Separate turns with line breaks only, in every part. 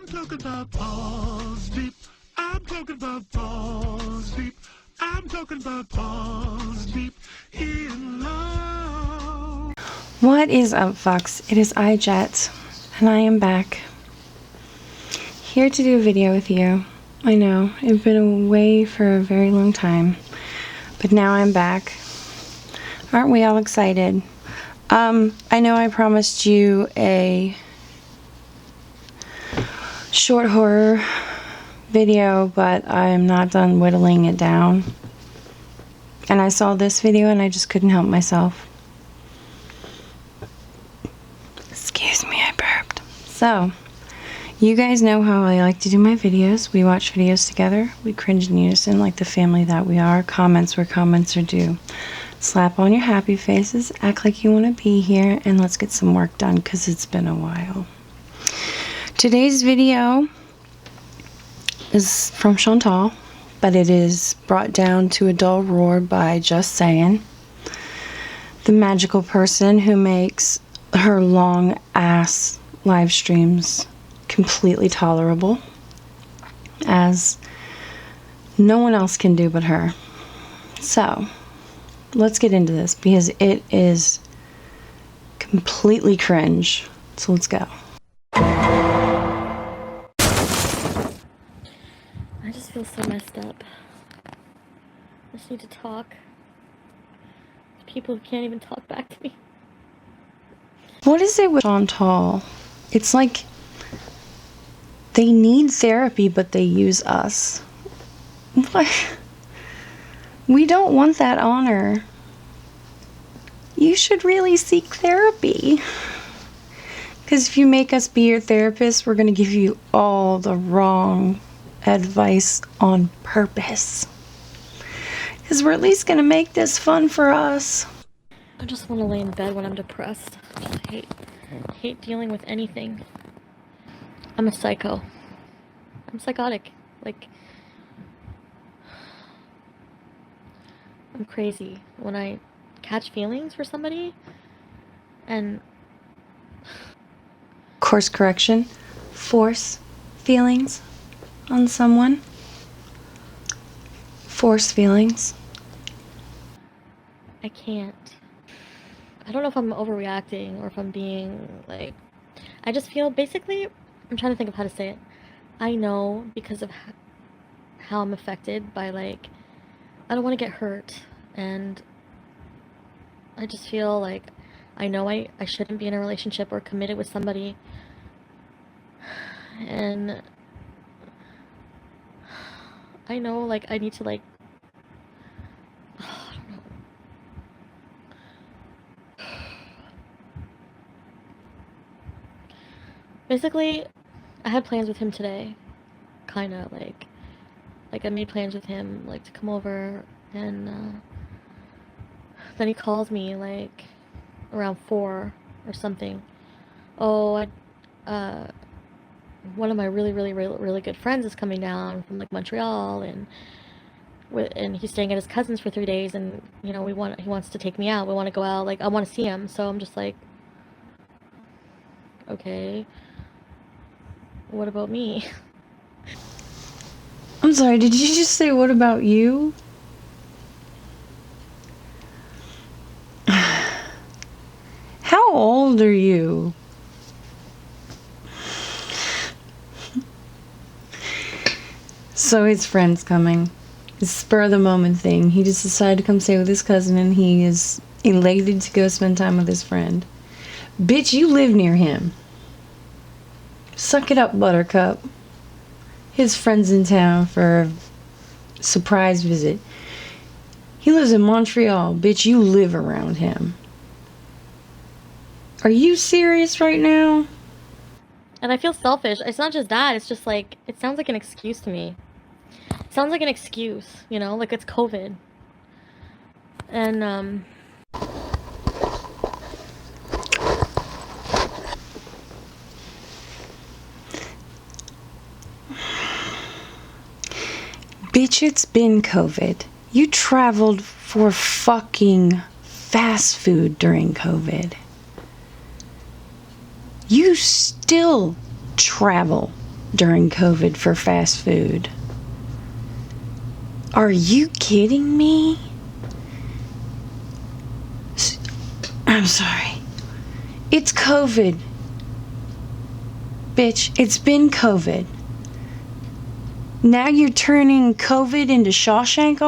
I'm talking about balls deep. I'm talking about balls deep. I'm talking about balls deep in love.
What is up, Fox? It is I, Jet, and I am back. Here to do a video with you. I know, I've been away for a very long time, but now I'm back. Aren't we all excited? I know I promised you a short horror video, but I'm not done whittling it down. And I saw this video and I just couldn't help myself. Excuse me, I burped. So, you guys know how I like to do my videos. We watch videos together. We cringe in unison like the family that we are. Comments where comments are due. Slap on your happy faces, act like you want to be here, and let's get some work done because it's been a while. Today's video is from Chantal, but it is brought down to a dull roar by Just Saying, the magical person who makes her long ass live streams completely tolerable, as no one else can do but her. So let's get into this because it is completely cringe. So let's go.
I just feel so messed up. I just need to talk to people who can't even talk back to me.
What is it with Chantal? It's like they need therapy, but they use us. What? We don't want that honor. You should really seek therapy. Because if you make us be your therapist, we're going to give you all the wrong advice on purpose. Because we're at least going to make this fun for us.
I just want to lay in bed when I'm depressed. I hate dealing with anything. I'm a psycho. I'm psychotic. Like, I'm crazy when I catch feelings for somebody and
Course correction. Force feelings on someone. Force feelings.
I can't. I don't know if I'm overreacting or if I'm being like, I just feel basically, I'm trying to think of how to say it. I know because of how I'm affected by, like, I don't want to get hurt, and I just feel like I know I shouldn't be in a relationship or committed with somebody, and I know, like, I need to, like, I don't know. Basically, I had plans with him today, kind of, like I made plans with him, like, to come over, and, then he calls me, like, around 4 or something. Oh, one of my really good friends is coming down from, like, Montreal, and he's staying at his cousin's for 3 days, and, you know, he wants to take me out. We want to go out, like, I want to see him, so I'm just like, okay, what about me?
I'm sorry, did you just say, what about you? How old are you? So his friend's coming. It's a spur of the moment thing. He just decided to come stay with his cousin and he is elated to go spend time with his friend. Bitch, you live near him. Suck it up, Buttercup. His friend's in town for a surprise visit. He lives in Montreal. Bitch, you live around him. Are you serious right now?
And I feel selfish. It's not just that, it's just like, it sounds like an excuse to me. It sounds like an excuse, you know, like it's COVID. And,
Bitch, it's been COVID. You traveled for fucking fast food during COVID. You still travel during COVID for fast food. Are you kidding me? I'm sorry. It's COVID. Bitch, it's been COVID. Now you're turning COVID into Shawshank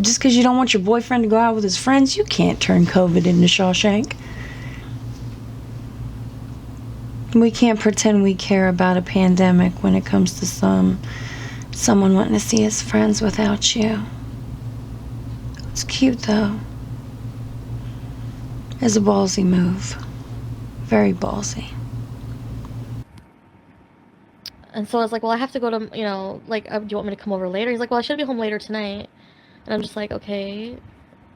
just because you don't want your boyfriend to go out with his friends? You can't turn COVID into Shawshank. We can't pretend we care about a pandemic when it comes to someone wanting to see his friends without you. It's cute though. It's a ballsy move. Very ballsy.
And so I was like, well, I have to go to, do you want me to come over later? He's like, well, I should be home later tonight. And I'm just like, okay.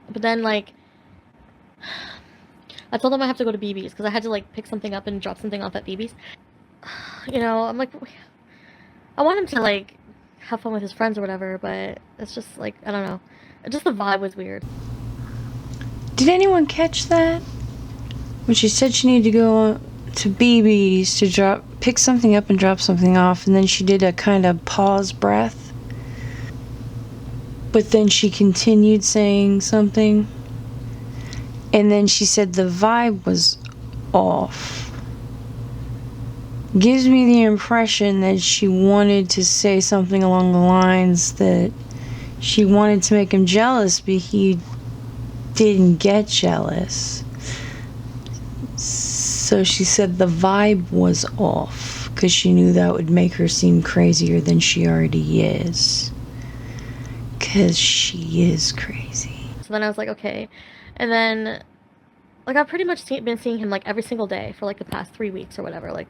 But then, like, I told him I have to go to BB's because I had to, like, pick something up and drop something off at BB's. I'm like, I want him to, like, have fun with his friends or whatever, but it's just, like, I don't know. Just the vibe was weird.
Did anyone catch that? When she said she needed to go to BB's to pick something up and drop something off, and then she did a kind of pause breath. But then she continued saying something. And then she said the vibe was off. Gives me the impression that she wanted to say something along the lines that she wanted to make him jealous, but he didn't get jealous. So she said the vibe was off because she knew that would make her seem crazier than she already is. Because she is crazy.
So then I was like, okay. And then, like, I've pretty much been seeing him, like, every single day for, like, the past 3 weeks or whatever. Like,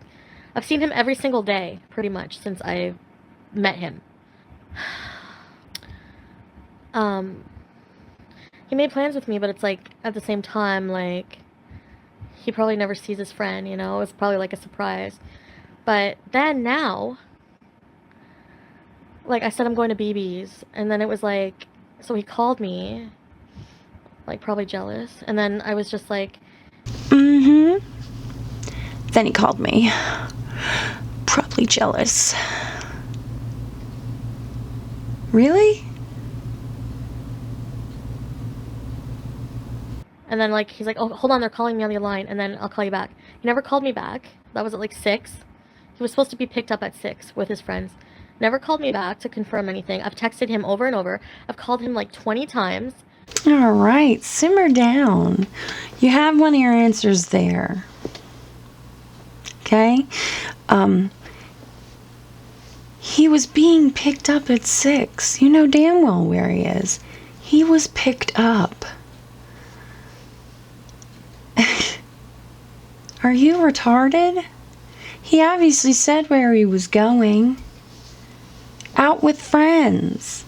I've seen him every single day, pretty much, since I met him. He made plans with me, but it's, like, at the same time, like, he probably never sees his friend, you know? It's probably, like, a surprise. But then now, like, I said I'm going to BB's, and then it was, like, so he called me, like, probably jealous, and then I was just like,
Then he called me, probably jealous. Really?
and then, like, he's like, oh, hold on, they're calling me on the line, and then I'll call you back. He never called me back. That was at, like, 6. He was supposed to be picked up at 6 with his friends. Never called me back to confirm anything. I've texted him over and over. I've called him, like, 20 times.
All right, simmer down. You have one of your answers there. Okay? He was being picked up at 6. You know damn well where he is. He was picked up. Are you retarded? He obviously said where he was going. Out with friends.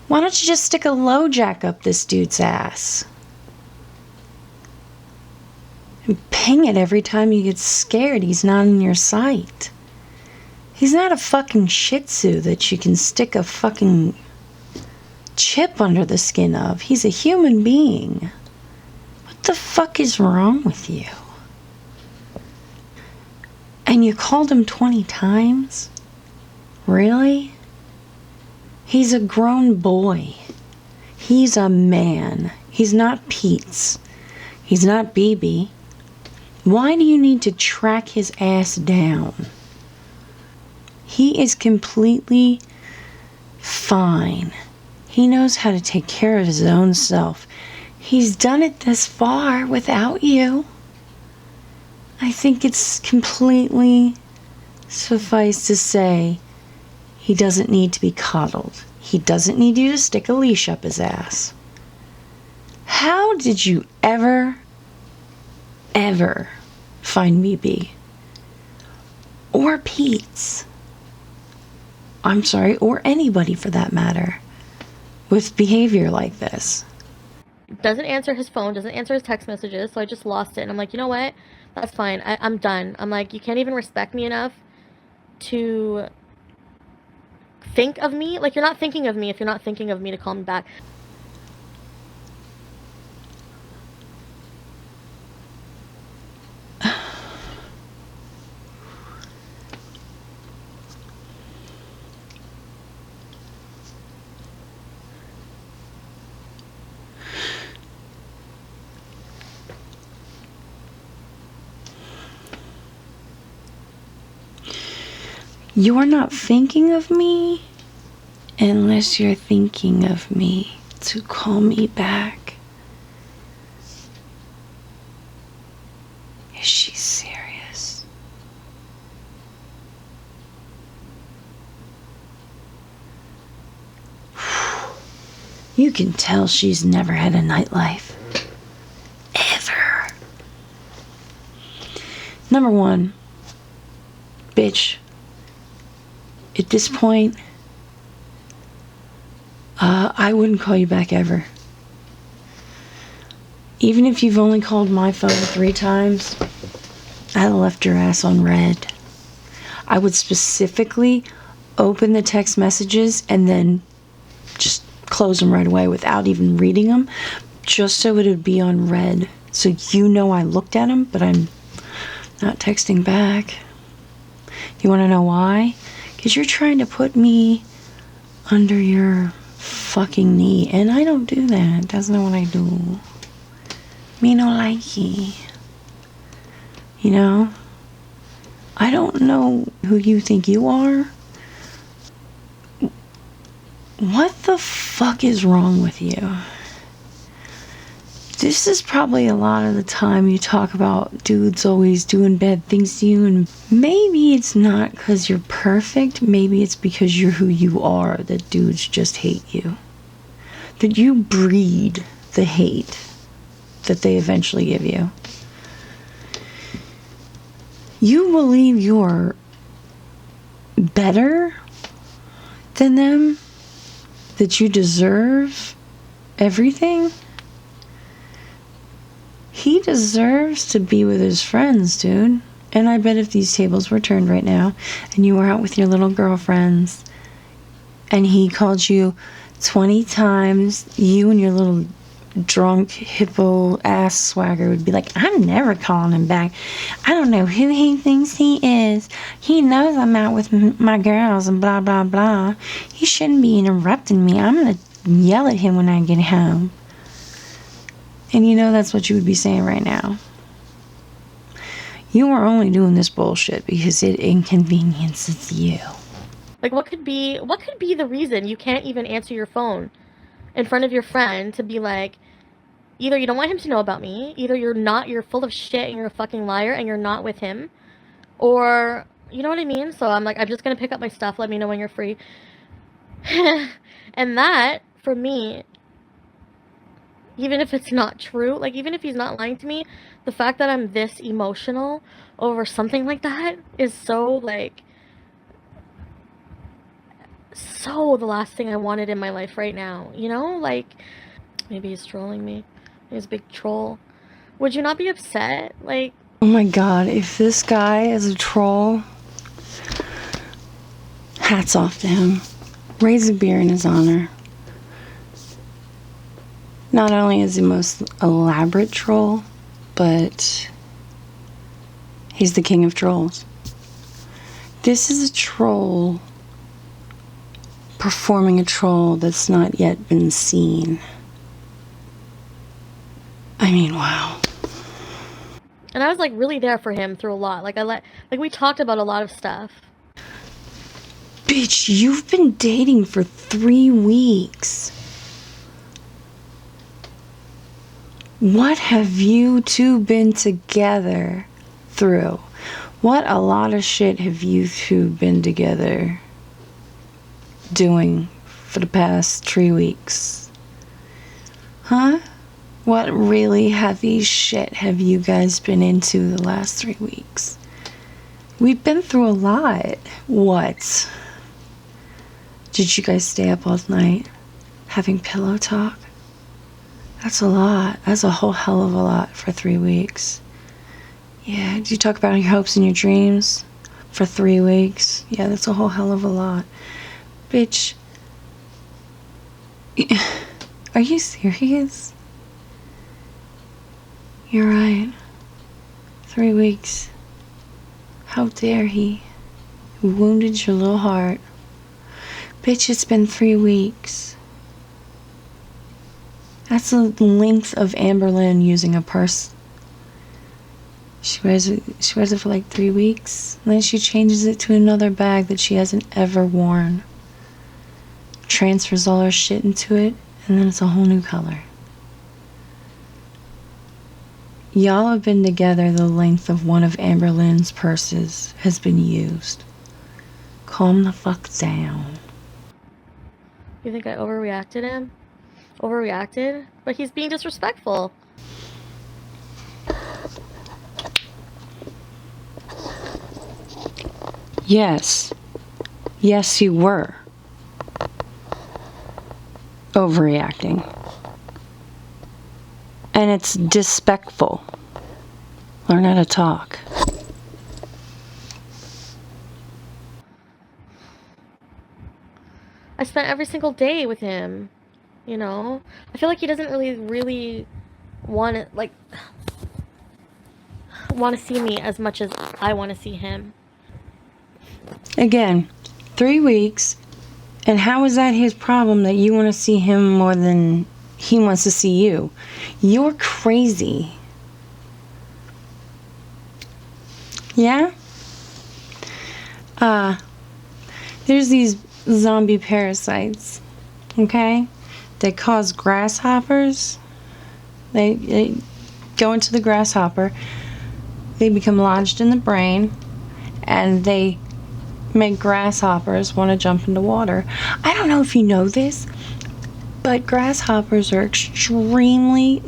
Why don't you just stick a low jack up this dude's ass? And ping it every time you get scared he's not in your sight. He's not a fucking shih tzu that you can stick a fucking chip under the skin of. He's a human being. What the fuck is wrong with you? And you called him 20 times? Really? He's a grown boy. He's a man. He's not Pete's. He's not BB. Why do you need to track his ass down? He is completely fine. He knows how to take care of his own self. He's done it this far without you. I think it's completely suffice to say he doesn't need to be coddled. He doesn't need you to stick a leash up his ass. How did you ever find BB? Or Pete's? I'm sorry, or anybody for that matter, with behavior like this.
Doesn't answer his phone, doesn't answer his text messages, so I just lost it. And I'm like, you know what? That's fine. I'm done. I'm like, you can't even respect me enough to think of me. Like, you're not thinking of me if you're not thinking of me to call me back.
You're not thinking of me unless you're thinking of me to call me back. Is she serious? You can tell she's never had a nightlife. Ever. Number one, bitch, at this point, I wouldn't call you back ever. Even if you've only called my phone 3 times, I'd have left your ass on red. I would specifically open the text messages and then just close them right away without even reading them, just so it would be on red. So you know I looked at them, but I'm not texting back. You want to know why? Because you're trying to put me under your fucking knee, and I don't do that. That's not what I do. Me no likey. You know? I don't know who you think you are. What the fuck is wrong with you? This is probably a lot of the time you talk about dudes always doing bad things to you, and maybe it's not because you're perfect. Maybe it's because you're who you are, that dudes just hate you. That you breed the hate that they eventually give you. You believe you're better than them? That you deserve everything? He deserves to be with his friends, dude. And I bet if these tables were turned right now and you were out with your little girlfriends and he called you 20 times, you and your little drunk hippo ass swagger would be like, I'm never calling him back. I don't know who he thinks he is. He knows I'm out with my girls and blah, blah, blah. He shouldn't be interrupting me. I'm going to yell at him when I get home. And you know that's what you would be saying right now. You are only doing this bullshit because it inconveniences you.
Like, what could be the reason you can't even answer your phone in front of your friend to be like, either you don't want him to know about me, either you're full of shit and you're a fucking liar and you're not with him, or, you know what I mean? So I'm like, I'm just gonna pick up my stuff, let me know when you're free. And that, for me, even if it's not true, like, even if he's not lying to me, the fact that I'm this emotional over something like that is so, like, so the last thing I wanted in my life right now, you know? Like, maybe he's trolling me. He's a big troll. Would you not be upset? Like,
oh my god, if this guy is a troll, hats off to him. Raise a beer in his honor. Not only is he the most elaborate troll, but he's the king of trolls. This is a troll performing a troll that's not yet been seen. I mean, wow.
and I was like really there for him through a lot. Like we talked about a lot of stuff.
Bitch, you've been dating for 3 weeks. What have you two been together through? What a lot of shit have you two been together doing for the past 3 weeks? Huh? What really heavy shit have you guys been into the last 3 weeks? We've been through a lot. What? Did you guys stay up all night having pillow talk? That's a lot. That's a whole hell of a lot for 3 weeks. Yeah, did you talk about your hopes and your dreams for 3 weeks? Yeah, that's a whole hell of a lot. Bitch, are you serious? You're right. 3 weeks. How dare he? He wounded your little heart. Bitch, it's been 3 weeks. That's the length of Amberlynn using a purse. She wears it for like 3 weeks, and then she changes it to another bag that she hasn't ever worn. Transfers all her shit into it, and then it's a whole new color. Y'all have been together the length of one of Amber Lynn's purses has been used. Calm the fuck down.
You think I overreacted him? Overreacted? But he's being disrespectful.
Yes. Yes, you were. Overreacting. And it's disrespectful. Learn how to talk.
I spent every single day with him, you know? I feel like he doesn't really want to see me as much as I want to see him.
Again, 3 weeks, and how is that his problem that you want to see him more than he wants to see you? You're crazy. Yeah? There's these zombie parasites, okay? They cause grasshoppers. They go into the grasshopper. They become lodged in the brain, and they make grasshoppers want to jump into water. I don't know if you know this, but grasshoppers are extremely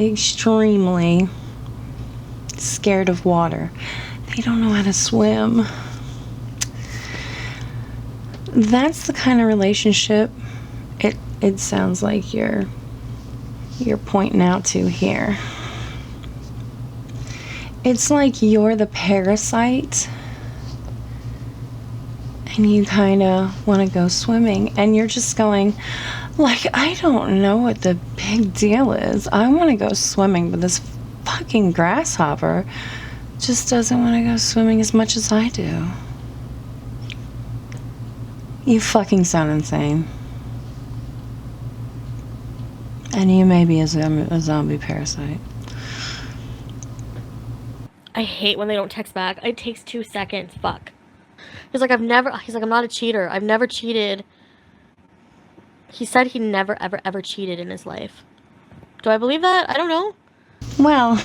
scared of water. They don't know how to swim. That's the kind of relationship it sounds like you're pointing out to here. It's like you're the parasite and you kind of want to go swimming, and you're just going like, I don't know what the big deal is. I want to go swimming, but this fucking grasshopper just doesn't want to go swimming as much as I do. You fucking sound insane. And you may be a zombie parasite.
I hate when they don't text back. It takes 2 seconds. Fuck. He's like, I'm not a cheater. I've never cheated. He said he never, ever cheated in his life. Do I believe that? I don't know.
Well,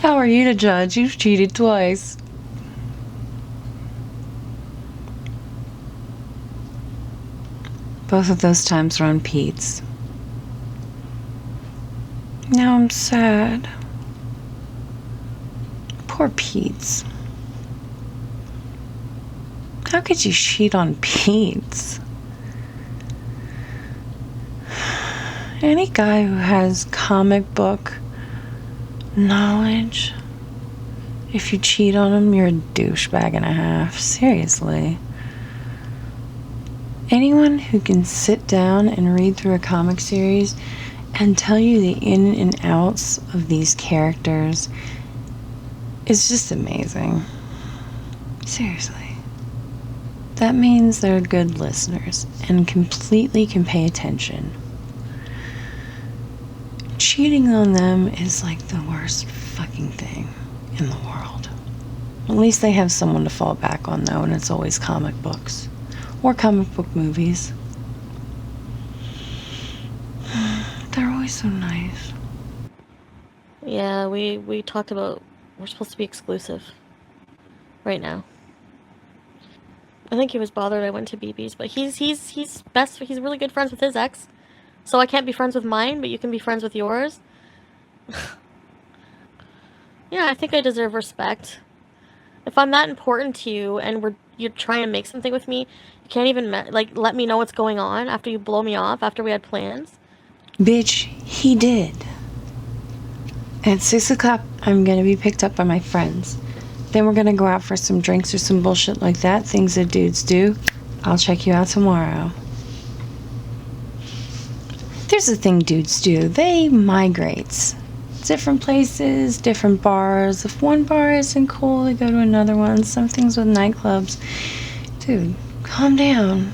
how are you to judge? You've cheated twice. Both of those times were on Pete's. Now I'm sad. Poor Pete's. How could you cheat on Pete's? Any guy who has comic book knowledge, if you cheat on him, you're a douchebag and a half. Seriously. Anyone who can sit down and read through a comic series and tell you the in and outs of these characters is just amazing. Seriously. That means they're good listeners and completely can pay attention. Cheating on them is like the worst fucking thing in the world. At least they have someone to fall back on, though, and it's always comic books. Or comic book movies. They're always so nice.
Yeah, we talked about we're supposed to be exclusive right now. I think he was bothered I went to BB's, but he's really good friends with his ex. So I can't be friends with mine, but you can be friends with yours. Yeah, I think I deserve respect. If I'm that important to you and you're trying to make something with me, you can't even let me know what's going on after you blow me off after we had plans.
Bitch, he did. At 6 o'clock, I'm gonna be picked up by my friends. Then we're gonna go out for some drinks or some bullshit like that, things that dudes do. I'll check you out tomorrow. There's a thing dudes do. They migrate. Different places, different bars. If one bar isn't cool, they go to another one. Some things with nightclubs. Dude, calm down.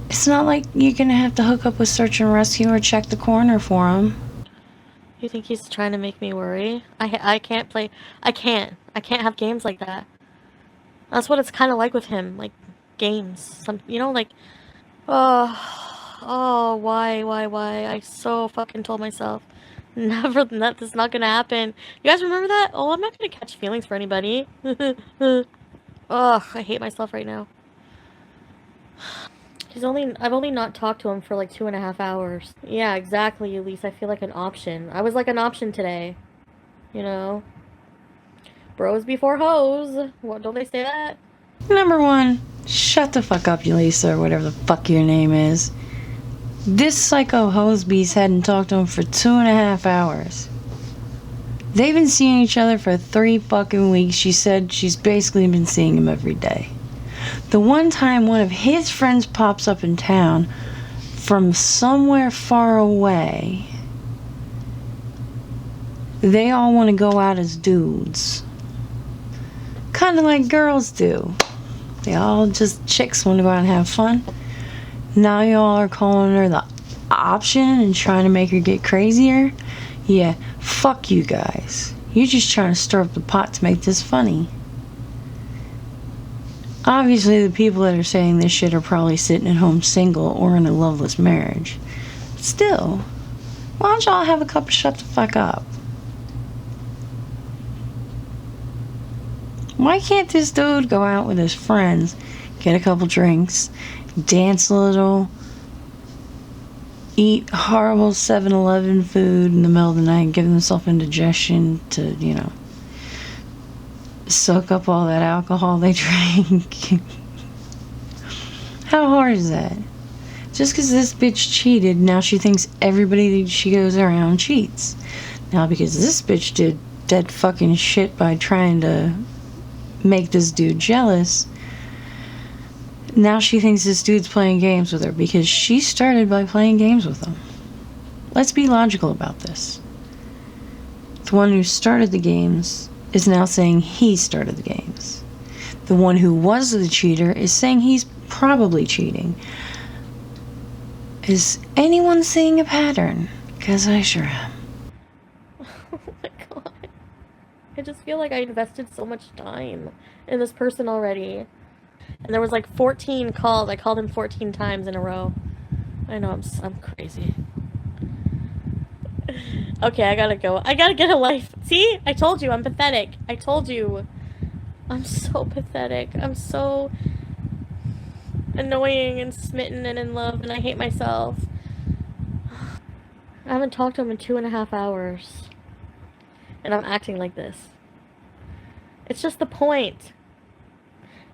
It's not like you're gonna have to hook up with search and rescue or check the corner for them.
You think he's trying to make me worry? I can't play. I can't have games like that. That's what it's kind of like with him, like games. Some, you know, like, why? I so fucking told myself, never, that this is not gonna happen. You guys remember that? Oh, I'm not gonna catch feelings for anybody. Ugh, I hate myself right now. I've only not talked to him for like 2.5 hours. Yeah, exactly, Elise. I feel like an option. I was like an option today. You know? Bros before hoes. What, don't they say that?
Number one, shut the fuck up, Elisa, or whatever the fuck your name is. This psycho hosebeast hadn't talked to him for 2.5 hours. They've been seeing each other for 3 fucking weeks. She said she's basically been seeing him every day. The one time one of his friends pops up in town from somewhere far away, they all want to go out as dudes. Kind of like girls do. They all just chicks want to go out and have fun. Now y'all are calling her the option and trying to make her get crazier? Yeah, fuck you guys. You're just trying to stir up the pot to make this funny. Obviously, the people that are saying this shit are probably sitting at home single or in a loveless marriage. Still, why don't y'all have a cup of shut the fuck up? Why can't this dude go out with his friends, get a couple drinks, dance a little, eat horrible 7-Eleven food in the middle of the night, give himself indigestion to, you know, soak up all that alcohol they drank? How hard is that? Just because this bitch cheated, now she thinks everybody that she goes around cheats. Now because this bitch did dead fucking shit by trying to make this dude jealous, now she thinks this dude's playing games with her because she started by playing games with him. Let's be logical about this. The one who started the games is now saying he started the games. The one who was the cheater is saying he's probably cheating. Is anyone seeing a pattern? Because I sure am.
Oh my god. I just feel like I invested so much time in this person already. And there was like 14 calls. I called him 14 times in a row. I know, I'm crazy. Okay, I gotta go. I gotta get a life. See? I told you, I'm pathetic. I told you. I'm so pathetic. I'm so annoying and smitten and in love, and I hate myself. I haven't talked to him in 2.5 hours. And I'm acting like this. It's just the point.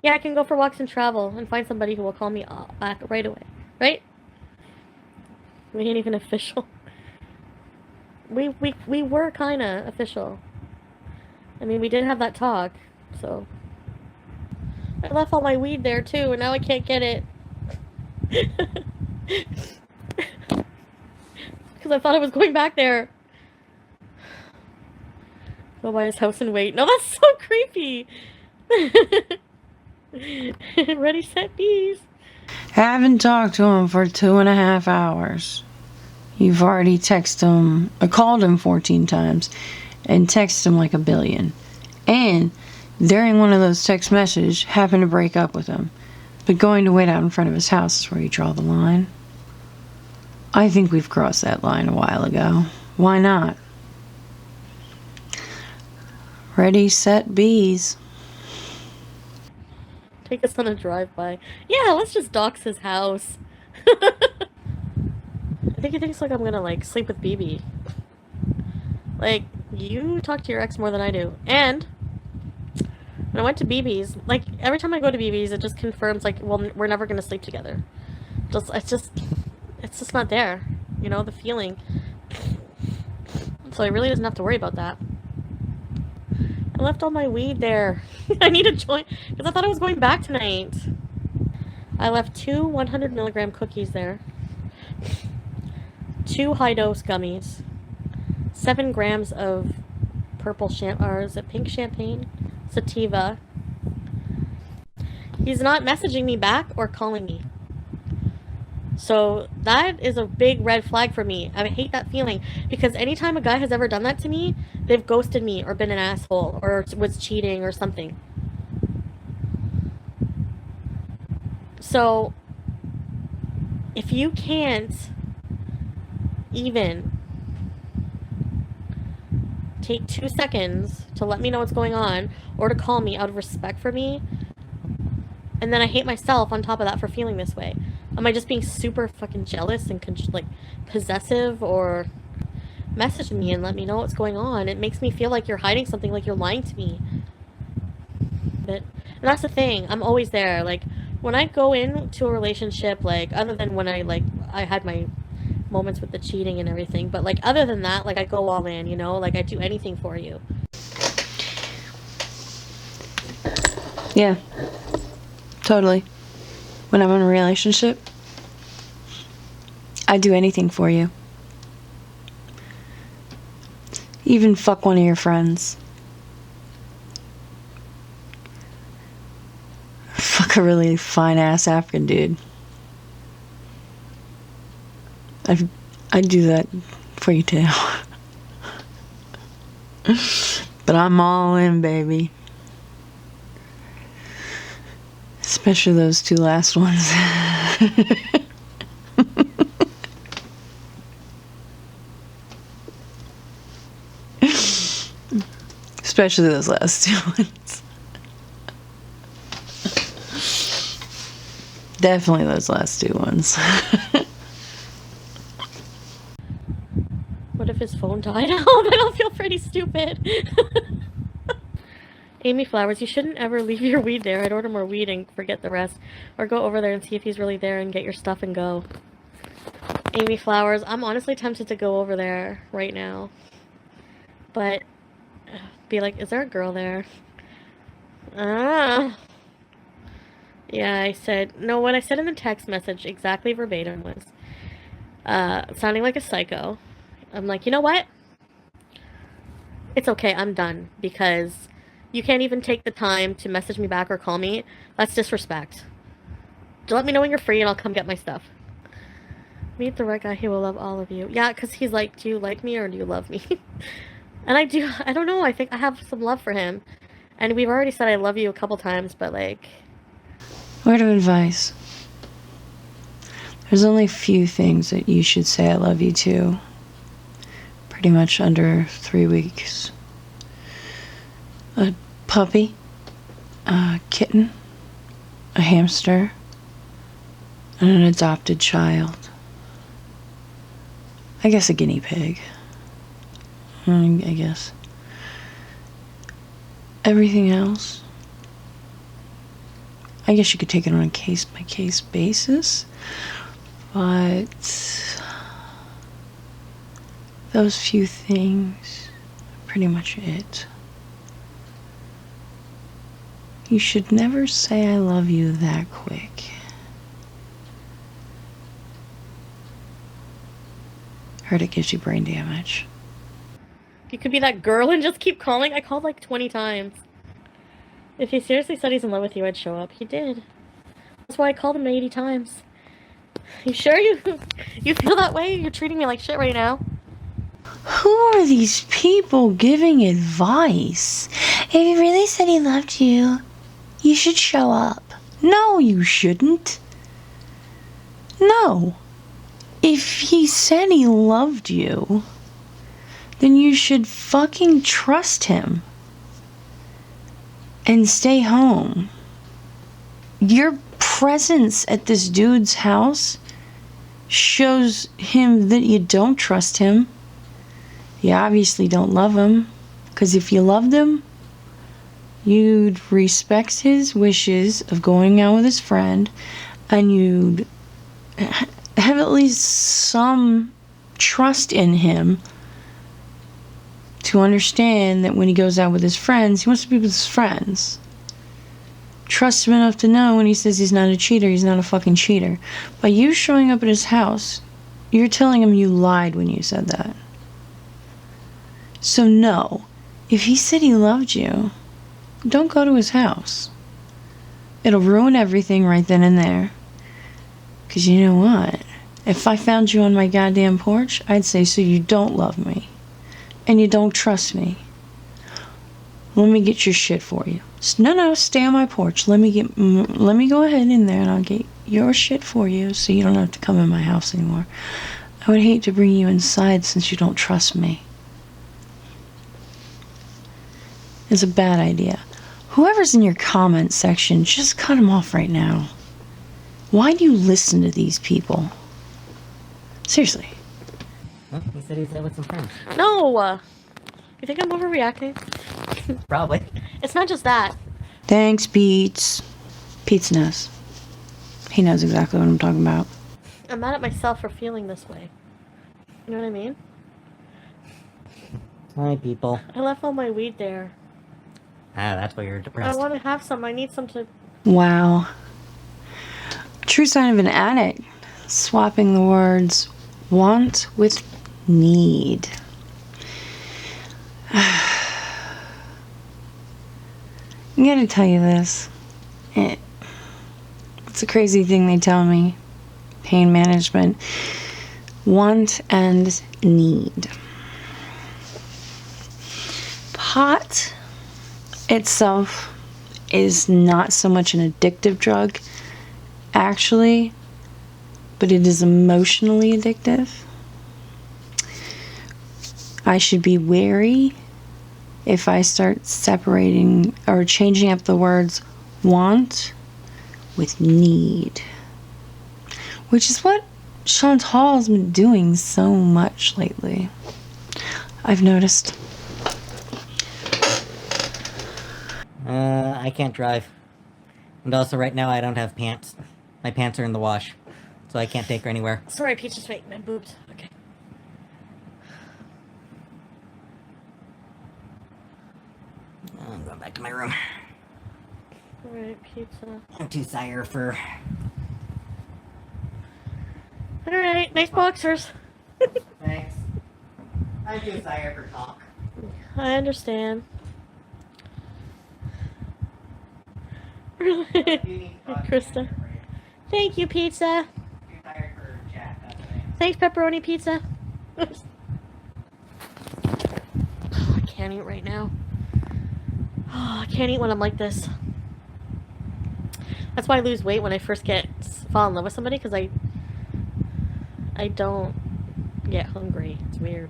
Yeah, I can go for walks and travel and find somebody who will call me back right away. Right? We ain't even official. We were kinda official. I mean, we did have that talk, so. I left all my weed there too, and now I can't get it. Because I thought I was going back there. Go by his house and wait. No, that's so creepy. Ready, set, bees.
Haven't talked to him for 2.5 hours. You've already texted him, or called him 14 times, and texted him like a billion. And during one of those text messages, happened to break up with him. But going to wait out in front of his house is where you draw the line. I think we've crossed that line a while ago. Why not? Ready, set, bees.
Take us on a drive-by. Yeah, let's just dox his house. I think he thinks like I'm gonna like sleep with BB. Like, you talk to your ex more than I do. And when I went to BB's, like every time I go to BB's, it just confirms like, well, we're never gonna sleep together. It's just not there. You know, the feeling. So he really doesn't have to worry about that. I left all my weed there. I need to join because I thought I was going back tonight. I left 2 100-milligram cookies there. 2 high-dose gummies. 7 grams of purple or is it pink champagne? Sativa. He's not messaging me back or calling me. So that is a big red flag for me. I hate that feeling because anytime a guy has ever done that to me, they've ghosted me or been an asshole or was cheating or something. So if you can't even take 2 seconds to let me know what's going on or to call me out of respect for me, and then I hate myself on top of that for feeling this way. Am I just being super fucking jealous and like possessive? Or message me and let me know what's going on? It makes me feel like you're hiding something, like you're lying to me. But and that's the thing, I'm always there. Like when I go into a relationship, like other than when I had my moments with the cheating and everything, but like other than that, like I go all in, you know, like I do anything for you.
Yeah. Totally. When I'm in a relationship, I do anything for you. Even fuck one of your friends. Fuck a really fine ass African dude. I'd do that for you too. But I'm all in, baby. Especially those two last ones. Especially those last two ones. Definitely those last two ones.
What if his phone died out? I don't feel pretty stupid. Amy Flowers, you shouldn't ever leave your weed there. I'd order more weed and forget the rest. Or go over there and see if he's really there and get your stuff and go. Amy Flowers, I'm honestly tempted to go over there right now. But be like, is there a girl there? Ah. Yeah, I said, no, what I said in the text message exactly verbatim was, sounding like a psycho. I'm like, you know what? It's okay, I'm done, because you can't even take the time to message me back or call me. That's disrespect. Let me know when you're free and I'll come get my stuff. Meet the right guy, he will love all of you. Yeah, because he's like, do you like me or do you love me? And I don't know, I think I have some love for him. And we've already said I love you a couple times, but like...
Word of advice. There's only a few things that you should say I love you to. Pretty much under 3 weeks. A puppy, a kitten, a hamster, and an adopted child. I guess a guinea pig. I guess. Everything else, I guess you could take it on a case-by-case basis, but those few things are pretty much it. You should never say I love you that quick. Heard it gives you brain damage.
You could be that girl and just keep calling. I called like 20 times. If he seriously said he's in love with you, I'd show up. He did. That's why I called him 80 times. You sure you feel that way? You're treating me like shit right now.
Who are these people giving advice? If he really said he loved you, you should show up. No, you shouldn't. No. If he said he loved you, then you should fucking trust him and stay home. Your presence at this dude's house shows him that you don't trust him. You obviously don't love him, because if you loved him, you'd respect his wishes of going out with his friend, and you'd have at least some trust in him to understand that when he goes out with his friends, he wants to be with his friends. Trust him enough to know when he says he's not a cheater, he's not a fucking cheater. By you showing up at his house, you're telling him you lied when you said that. So no, if he said he loved you, don't go to his house. It'll ruin everything right then and there. Because you know what? If I found you on my goddamn porch, I'd say, so you don't love me. And you don't trust me. Let me get your shit for you. No, stay on my porch. Let me go ahead in there and I'll get your shit for you so you don't have to come in my house anymore. I would hate to bring you inside since you don't trust me. It's a bad idea. Whoever's in your comment section, just cut them off right now. Why do you listen to these people? Seriously.
Well, he said he's there with some friends.
No! You think I'm overreacting?
Probably.
It's not just that.
Thanks, Pete. Pete knows. He knows exactly what I'm talking about.
I'm mad at myself for feeling this way. You know what I mean?
Hi, people.
I left all my weed there.
Ah, that's why you're depressed.
I want to have some. I need some to...
Wow. True sign of an addict. Swapping the words want with need. I'm gonna tell you this. It's a crazy thing they tell me. Pain management. Want and need. Pot itself is not so much an addictive drug, actually, but it is emotionally addictive. I should be wary if I start separating or changing up the words want with need, which is what Chantal has been doing so much lately. I've noticed.
I can't drive. And also, right now, I don't have pants. My pants are in the wash, so I can't take her anywhere.
Sorry, Peach, just wait. My boobs. Okay.
I'm going back to my room.
Alright, pizza.
I'm too tired for...
Alright, nice boxers.
Thanks. I'm too tired for talk.
I understand. Krista. Thank you, pizza.
Too tired for chat, that's what I am.
Thanks, pepperoni pizza. I can't eat right now. I can't eat when I'm like this. That's why I lose weight when I first fall in love with somebody, because I don't get hungry. It's weird.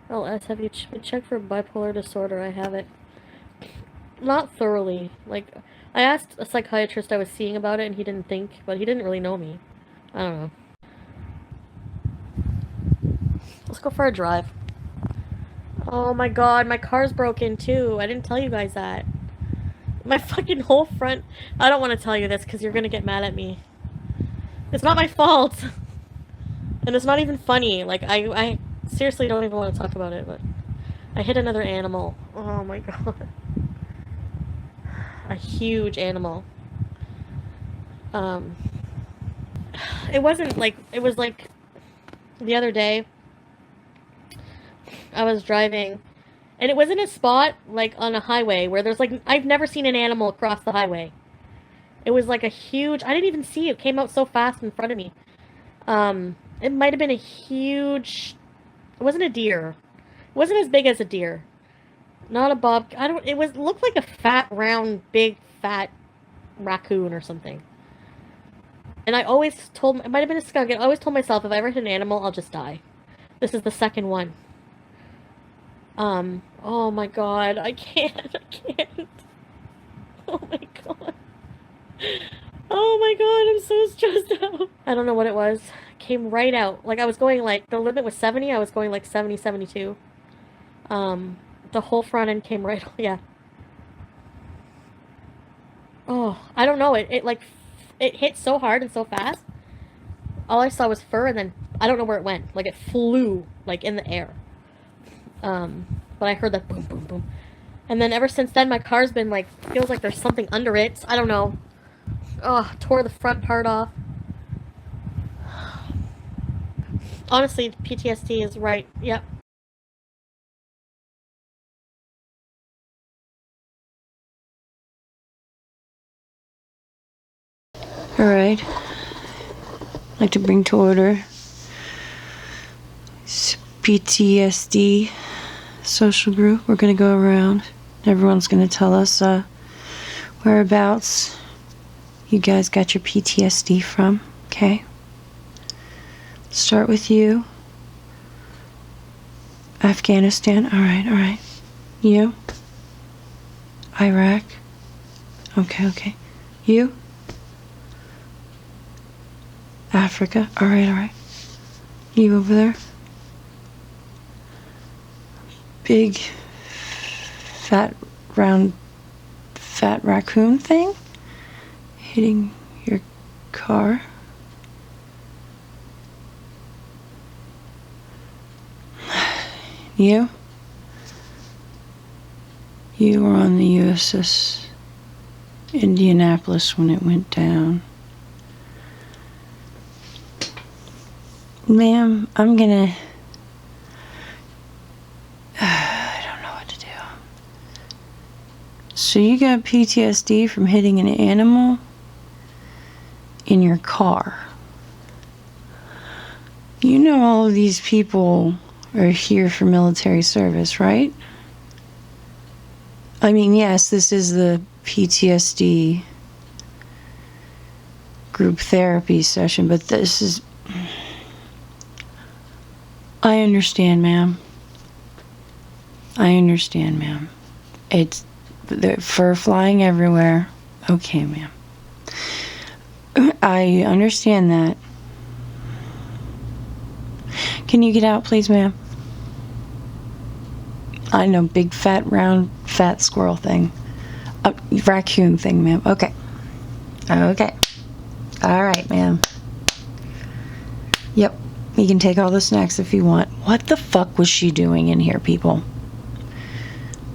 Oh, S, have you been checked for bipolar disorder? I have it. Not thoroughly. Like, I asked a psychiatrist I was seeing about it, and he didn't think, but he didn't really know me. I don't know. Let's go for a drive. Oh my god, my car's broken too. I didn't tell you guys that. My fucking whole front... I don't want to tell you this because you're going to get mad at me. It's not my fault. And it's not even funny. Like, I seriously don't even want to talk about it, but... I hit another animal. Oh my god. A huge animal. It wasn't like... It was like... The other day... I was driving... And it was in a spot, like, on a highway, where there's, like, I've never seen an animal across the highway. It was, like, a huge... I didn't even see it. It came out so fast in front of me. It might have been a huge... It wasn't a deer. It wasn't as big as a deer. Not a bob... It looked like a fat, round, big, fat raccoon or something. And I always told... It might have been a skunk. I always told myself, if I ever hit an animal, I'll just die. This is the second one. Oh my god, I can't. Oh my god. Oh my god, I'm so stressed out. I don't know what it was. Came right out. Like, I was going, like, the limit was 70, I was going, like, 70, 72. The whole front end came right, yeah. Oh, I don't know, it hit so hard and so fast. All I saw was fur, and then, I don't know where it went. Like, it flew, like, in the air. But I heard that boom, boom, boom. And then ever since then, my car's been, like, feels like there's something under it. I don't know. Oh, tore the front part off. Honestly, PTSD is right. Yep.
Alright. Like to bring to order PTSD social group. We're gonna go around. Everyone's gonna tell us whereabouts you guys got your PTSD from, okay? Start with you. Afghanistan. Alright. You? Iraq. Okay. You? Africa. Alright. You over there? Big, fat raccoon thing hitting your car. You were on the USS Indianapolis when it went down. Ma'am, I'm gonna... I don't know what to do. So you got PTSD from hitting an animal in your car. You know all of these people are here for military service, right? I mean, yes, this is the PTSD group therapy session, but this is... I understand, ma'am. It's the fur flying everywhere. Okay, ma'am. I understand that. Can you get out, please, ma'am? I know, big, fat, round, fat squirrel thing. Raccoon thing, ma'am. Okay. All right, ma'am. Yep. You can take all the snacks if you want. What the fuck was she doing in here, people?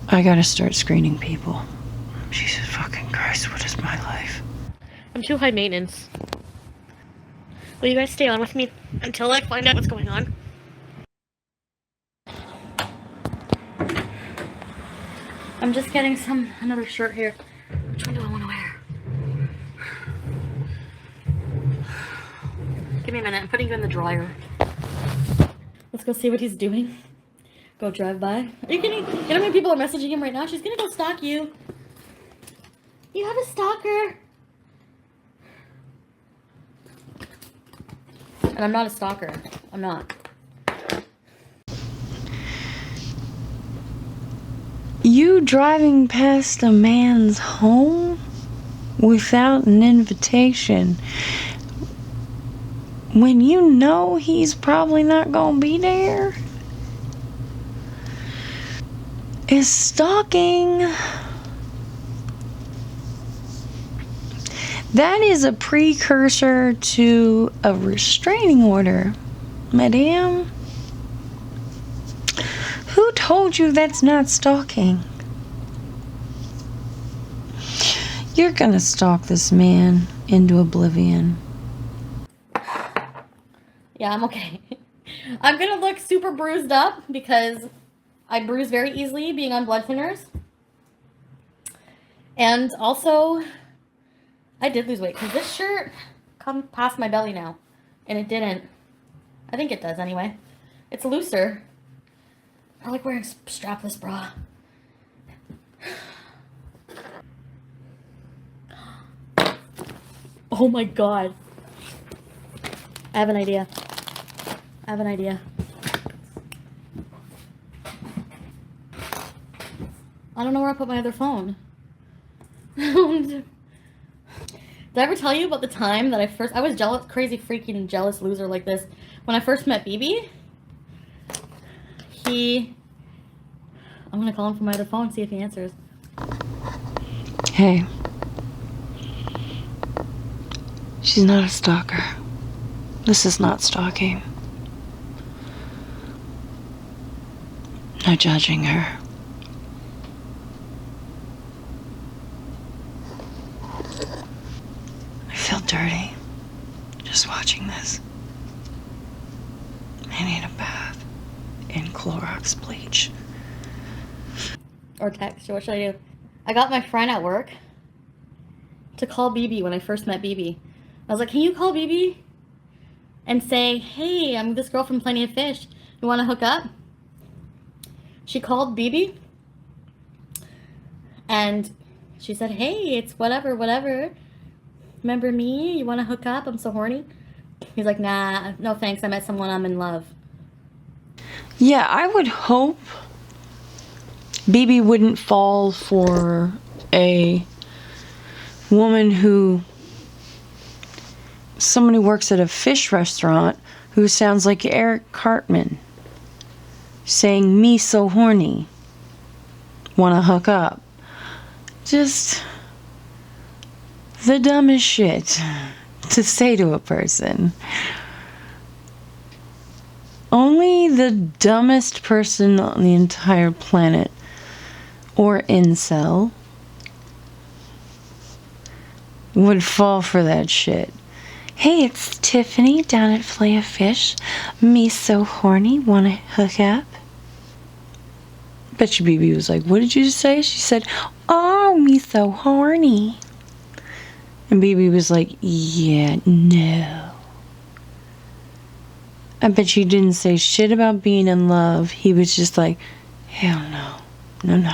I gotta start screening people. Jesus fucking Christ, what is my life?
I'm too high maintenance. Will you guys stay on with me until I find out what's going on? I'm just getting another shirt here. Which one do I want to wear? Give me a minute, I'm putting you in the dryer. Let's go see what he's doing. Go drive by. Are you kidding? You know how many people are messaging him right now? She's gonna go stalk you. You have a stalker. And I'm not a stalker. I'm not.
You driving past a man's home without an invitation when you know he's probably not gonna be there is stalking. That is a precursor to a restraining order, madame. Who told you that's not stalking? You're gonna stalk this man into oblivion.
Yeah, I'm okay. I'm gonna look super bruised up because I bruise very easily being on blood thinners. And also, I did lose weight because this shirt comes past my belly now. And it didn't. I think it does anyway. It's looser. I like wearing strapless bra. Oh my god. I have an idea. I don't know where I put my other phone. Did I ever tell you about the time that I was jealous, crazy freaking jealous loser like this. When I first met BB, I'm gonna call him from my other phone, see if he answers.
Hey. She's not a stalker. This is not stalking. No judging her. I feel dirty just watching this. I need a bath in Clorox bleach.
Or text, or what should I do? I got my friend at work to call BB when I first met BB. I was like, can you call BB and say, hey, I'm this girl from Plenty of Fish. You want to hook up? She called BB and she said, hey, it's whatever. Remember me? You want to hook up? I'm so horny. He's like, nah, no thanks. I met someone I'm in love.
Yeah, I would hope BB wouldn't fall for a woman someone who works at a fish restaurant who sounds like Eric Cartman saying, me so horny, wanna hook up. Just the dumbest shit to say to a person. Only the dumbest person on the entire planet, or incel, would fall for that shit. Hey, it's Tiffany down at Fillet of Fish. Me so horny, wanna hook up? Bet you BB was like, what did you say? She said, oh, me so horny. And BB was like, yeah, no. I bet you didn't say shit about being in love. He was just like, hell no. No.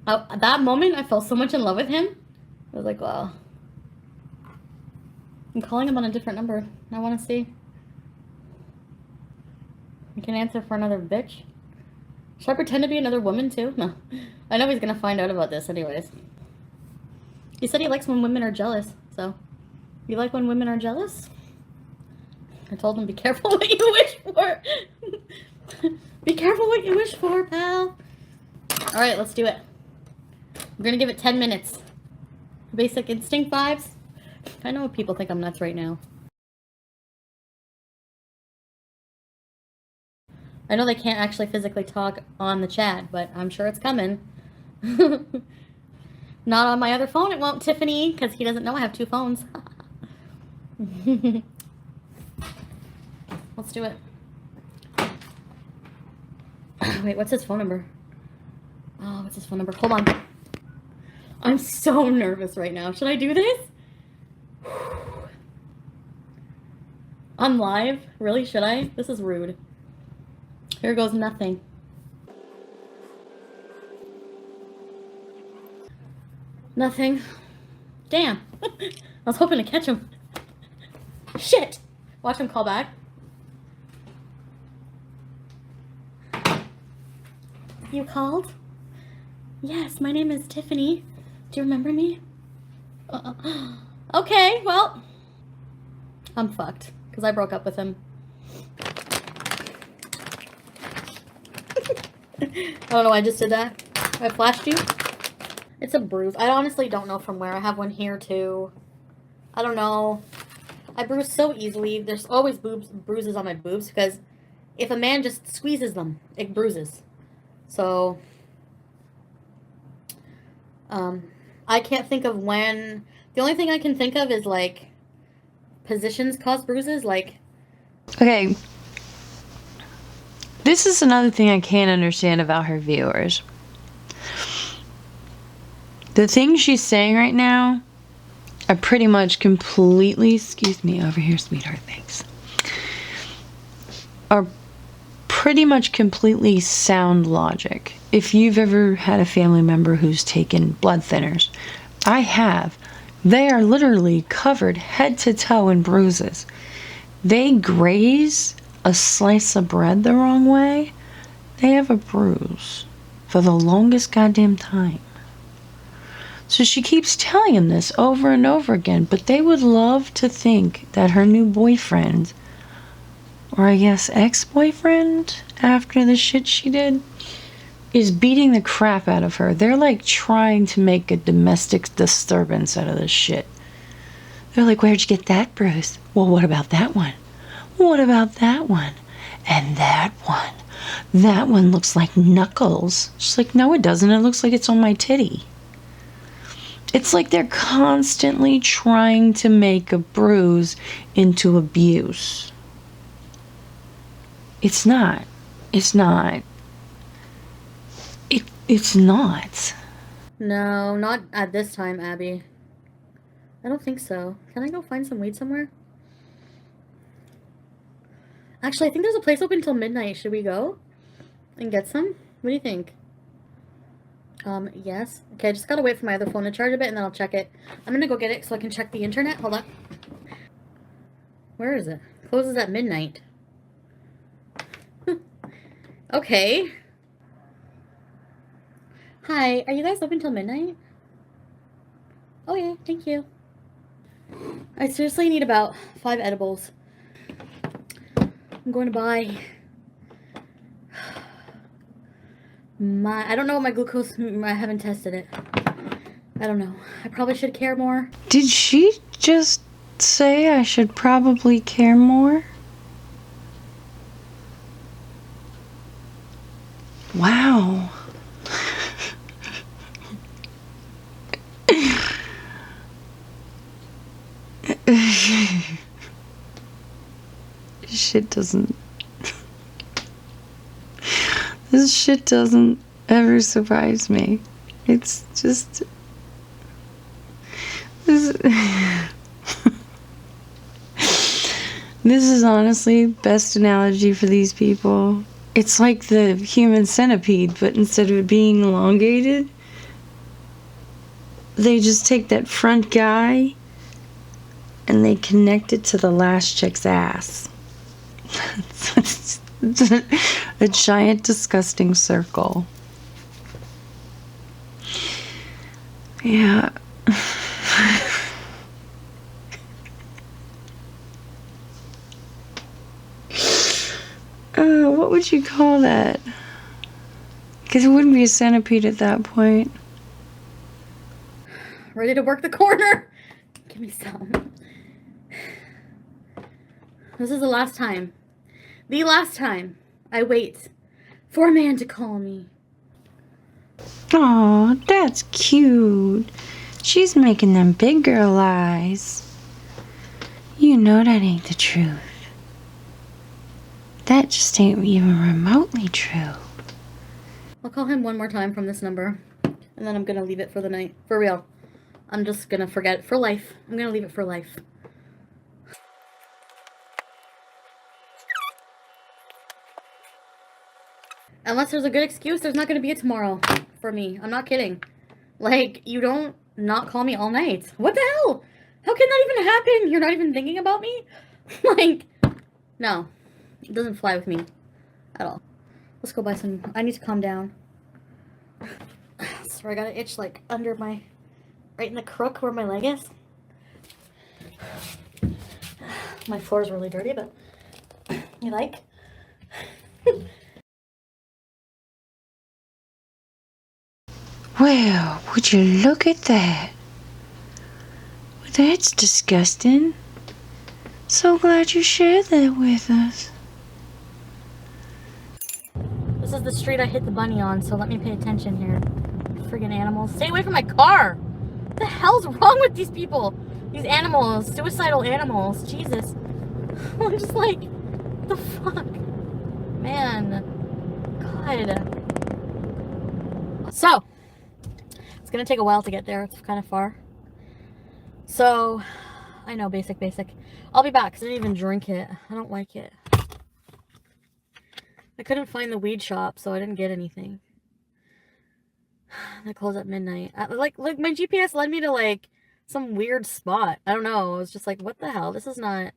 At that moment, I fell so much in love with him. I was like, wow. I'm calling him on a different number. I want to see. I can answer for another bitch. Should I pretend to be another woman too? No. I know he's gonna find out about this anyways. He said he likes when women are jealous, so. You like when women are jealous? I told him, be careful what you wish for. Be careful what you wish for, pal. Alright, let's do it. We're gonna give it 10 minutes. Basic instinct vibes. I know people think I'm nuts right now. I know they can't actually physically talk on the chat, but I'm sure it's coming. Not on my other phone, it won't, Tiffany, because he doesn't know I have 2 phones. Let's do it. Wait, what's his phone number? Oh, what's his phone number? Hold on. I'm so nervous right now. Should I do this? I'm live? Really? Should I? This is rude. Here goes nothing. Nothing. Damn. I was hoping to catch him. Shit! Watch him call back. You called? Yes, my name is Tiffany. Do you remember me? Okay, well, I'm fucked because I broke up with him. I don't know why I just did that. I flashed you. It's a bruise. I honestly don't know from where. I have one here too. I don't know. I bruise so easily. There's always bruises on my boobs because if a man just squeezes them, it bruises. So, I can't think of when. The only thing I can think of is like positions cause bruises. Like,
Okay. This is another thing I can't understand about her viewers. The things she's saying right now are pretty much completely, excuse me, over here, sweetheart, thanks, are pretty much completely sound logic. If you've ever had a family member who's taken blood thinners, I have. They are literally covered head to toe in bruises. They graze a slice of bread the wrong way, they have a bruise for the longest goddamn time. So she keeps telling him this over and over again, but they would love to think that her new boyfriend, or I guess ex-boyfriend, after the shit she did, is beating the crap out of her. They're like trying to make a domestic disturbance out of this shit. They're like, where'd you get that bruise? Well, what about that one? What about that one? And that one? That one looks like knuckles. She's like, no, it doesn't. It looks like it's on my titty. It's like they're constantly trying to make a bruise into abuse. It's not. It's not. It's not.
no, not at this time, Abby. I don't think so. Can I go find some weed somewhere? Actually, I think there's a place open till midnight. Should we go and get some? What do you think? Yes. Okay, I just gotta wait for my other phone to charge a bit and then I'll check it. I'm gonna go get it so I can check the internet. Hold on. Where is it? Closes at midnight. Okay. Hi, are you guys open till midnight? Oh yeah, thank you. I seriously need about 5 edibles. I'm going to buy I don't know what my glucose, I haven't tested it. I don't know. I probably should care more.
Did she just say I should probably care more? Wow. Shit doesn't. This shit doesn't ever surprise me. It's just. This. This is honestly best analogy for these people. It's like the human centipede, but instead of it being elongated, they just take that front guy and they connect it to the last chick's ass. A giant, disgusting circle. Yeah. What would you call that? Because it wouldn't be a centipede at that point.
Ready to work the corner? Give me some. This is the last time. The last time I wait for a man to call me.
Aw, that's cute. She's making them big girl eyes. You know that ain't the truth. That just ain't even remotely true.
I'll call him one more time from this number, and then I'm gonna leave it for the night. For real. I'm just gonna forget it for life. I'm gonna leave it for life. Unless there's a good excuse, there's not gonna be a tomorrow for me. I'm not kidding. Like, you don't not call me all night. What the hell? How can that even happen? You're not even thinking about me? Like, no. It doesn't fly with me at all. Let's go buy some. I need to calm down. So I got an itch like under my, right in the crook where my leg is. My floor is really dirty, but you like?
Well, would you look at that? Well, that's disgusting. So glad you shared that with us.
This is the street I hit the bunny on, so let me pay attention here. Friggin' animals. Stay away from my car! What the hell's wrong with these people? These animals. Suicidal animals. Jesus. I'm just like, what the fuck? Man. God. So, it's gonna take a while to get there. It's kind of far. So, I know, basic. I'll be back, because I didn't even drink it. I don't like it. I couldn't find the weed shop, so I didn't get anything. They close at midnight. Like my GPS led me to like some weird spot. I don't know. I was just like, what the hell? This is not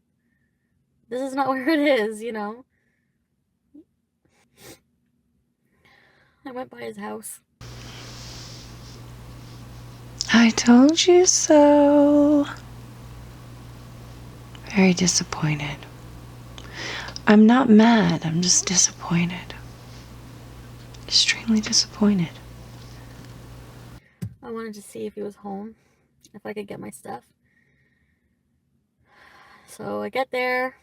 where it is, you know? I went by his house.
I told you so. Very disappointed. I'm not mad, I'm just disappointed. Extremely disappointed.
I wanted to see if he was home, if I could get my stuff. So I get there.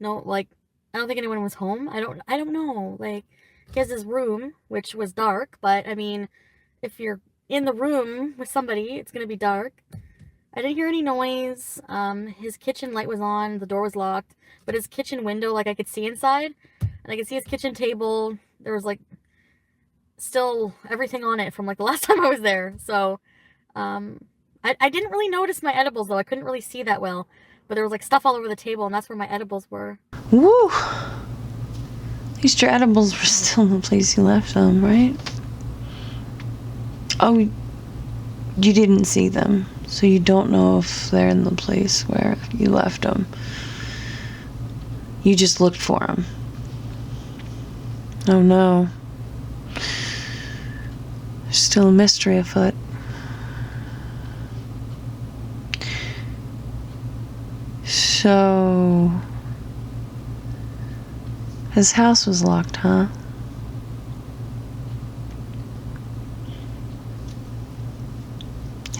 No, like, I don't think anyone was home. I don't know. Like, he has his room, which was dark, but I mean, if you're in the room with somebody, it's gonna be dark. I didn't hear any noise. His kitchen light was on, the door was locked, but his kitchen window, like, I could see inside, and I could see his kitchen table. There was, like, still everything on it from, like, the last time I was there, so I didn't really notice my edibles though. I couldn't really see that well, but there was like stuff all over the table, and that's where my edibles were.
Woo! At least your edibles were still in the place you left them, right? Oh, you didn't see them, so you don't know if they're in the place where you left them. You just looked for them. Oh no. There's still a mystery afoot. So, his house was locked, huh?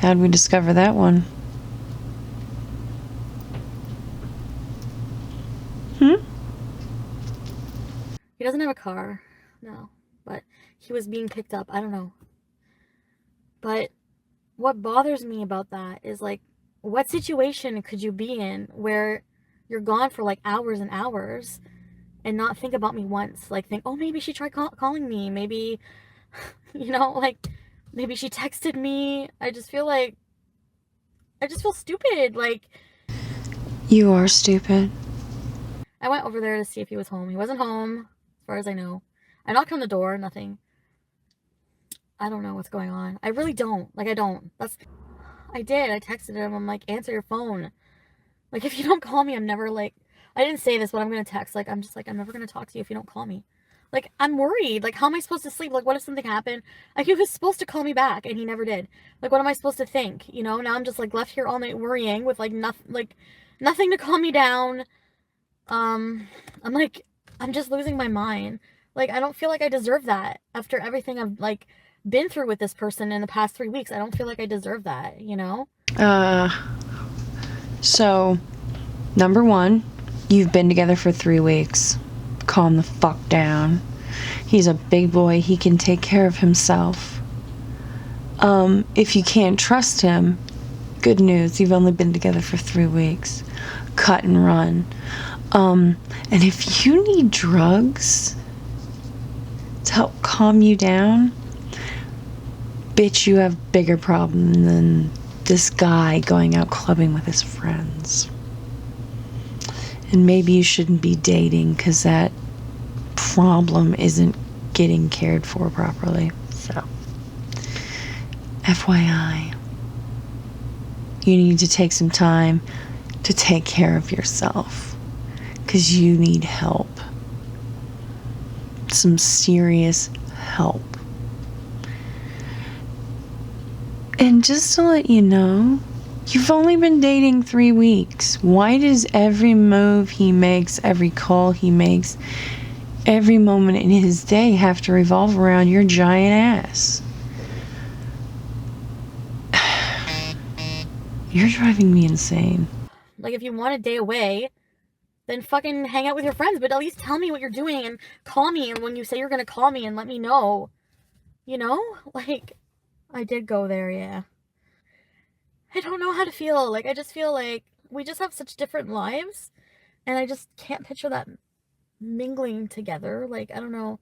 How'd we discover that one?
He doesn't have a car, no, but he was being picked up. I don't know. But what bothers me about that is like, what situation could you be in where you're gone for like hours and hours and not think about me once? Like, think, oh, maybe she tried calling me. Maybe, like, maybe she texted me. I just feel stupid. Like,
You are stupid.
I went over there to see if he was home. He wasn't home, as far as I know. I knocked on the door, nothing. I don't know what's going on. I really don't. Like, I don't. I did. I texted him. I'm like, answer your phone. Like, if you don't call me, I'm never like, I didn't say this, but I'm going to text. Like, I'm just like, I'm never going to talk to you if you don't call me. Like, I'm worried. Like, how am I supposed to sleep? Like, what if something happened? Like, he was supposed to call me back, and he never did. Like, what am I supposed to think? Now I'm just, like, left here all night worrying with, like, nothing to calm me down. I'm like, I'm just losing my mind. Like, I don't feel like I deserve that after everything I've, like, been through with this person in the past 3 weeks. I don't feel like I deserve that,
So, number one, you've been together for 3 weeks. Calm the fuck down. He's a big boy. He can take care of himself. If you can't trust him, good news. You've only been together for 3 weeks. Cut and run. And if you need drugs to help calm you down, bitch, you have bigger problem than this guy going out clubbing with his friends. And maybe you shouldn't be dating because that problem isn't getting cared for properly. So, FYI, you need to take some time to take care of yourself because you need help. Some serious help. And just to let you know, you've only been dating 3 weeks. Why does every move he makes, every call he makes, every moment in his day have to revolve around your giant ass? You're driving me insane.
Like, if you want a day away, then fucking hang out with your friends, but at least tell me what you're doing and call me when you say you're gonna call me and let me know. Like, I did go there, yeah. I don't know how to feel. Like, I just feel like we just have such different lives, and I just can't picture that mingling together. Like, I don't know.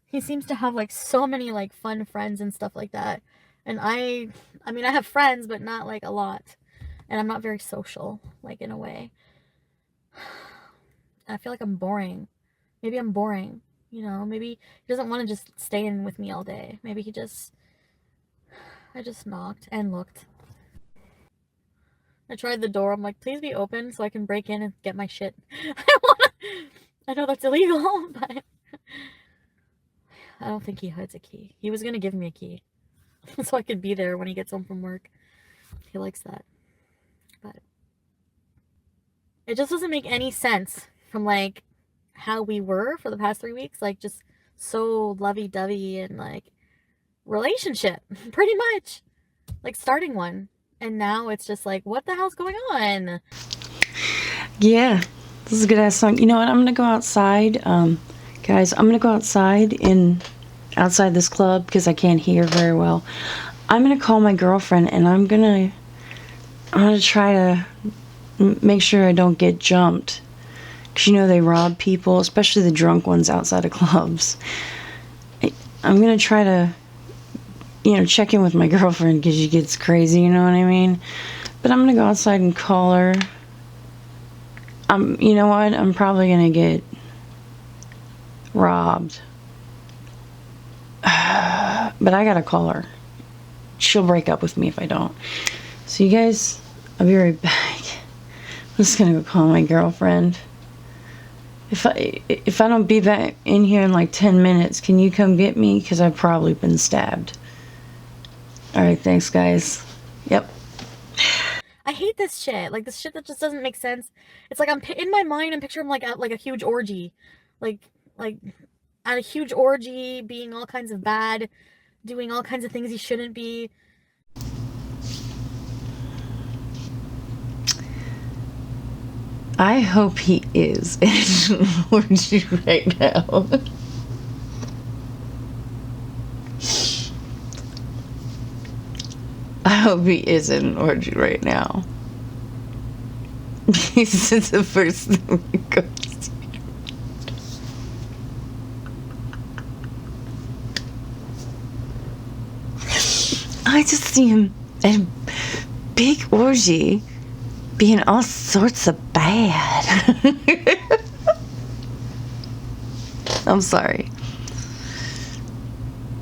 He seems to have, like, so many, like, fun friends and stuff like that. And I mean, I have friends, but not, like, a lot. And I'm not very social, like, in a way. I feel like I'm boring. Maybe I'm boring, Maybe he doesn't want to just stay in with me all day. Maybe I just knocked and looked. I tried the door. I'm like, please be open so I can break in and get my shit. I know that's illegal, but I don't think he hides a key. He was going to give me a key so I could be there when he gets home from work. He likes that. But it just doesn't make any sense from, like, how we were for the past 3 weeks. Like, just so lovey-dovey and, like, relationship, pretty much. Like, starting one. And now it's just like, what the hell's going on?
Yeah, this is a good ass song. You know what? I'm gonna go outside, guys. I'm gonna go outside outside this club because I can't hear very well. I'm gonna call my girlfriend and I'm gonna try to make sure I don't get jumped. Cause they rob people, especially the drunk ones outside of clubs. I'm gonna try to check in with my girlfriend because she gets crazy, you know what I mean? But I'm gonna go outside and call her. You know what? I'm probably gonna get robbed. But I gotta call her. She'll break up with me if I don't. So you guys, I'll be right back. I'm just gonna go call my girlfriend. If I don't be back in here in like 10 minutes, can you come get me? Because I've probably been stabbed. Alright, thanks guys. Yep.
I hate this shit. Like, this shit that just doesn't make sense. It's like in my mind, I'm picturing like at like a huge orgy. Like at a huge orgy, being all kinds of bad, doing all kinds of things he shouldn't be.
I hope he is in an orgy right now. I hope he is in an orgy right now. This is the first thing we go see. I just see him at a big orgy being all sorts of bad. I'm sorry.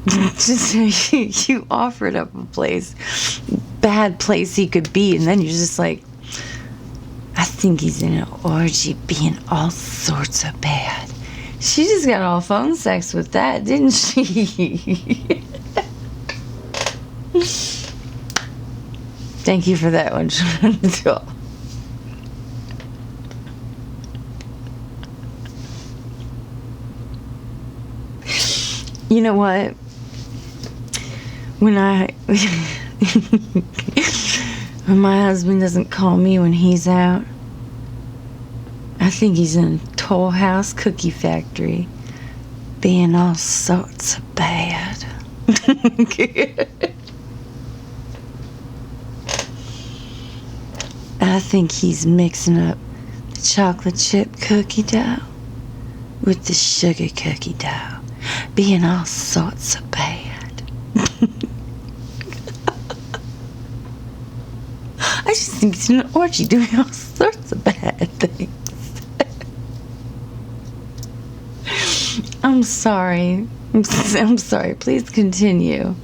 Just you offered up a bad place he could be, and then you're just like, I think he's in an orgy being all sorts of bad. She just got all phone sex with that, didn't she? Thank you for that one, Chantal. You know what? When my husband doesn't call me when he's out, I think he's in a Toll House cookie factory being all sorts of bad. I think he's mixing up the chocolate chip cookie dough with the sugar cookie dough, being all sorts of bad. I just think he's in an orgy doing all sorts of bad things. I'm sorry. I'm sorry. Please continue.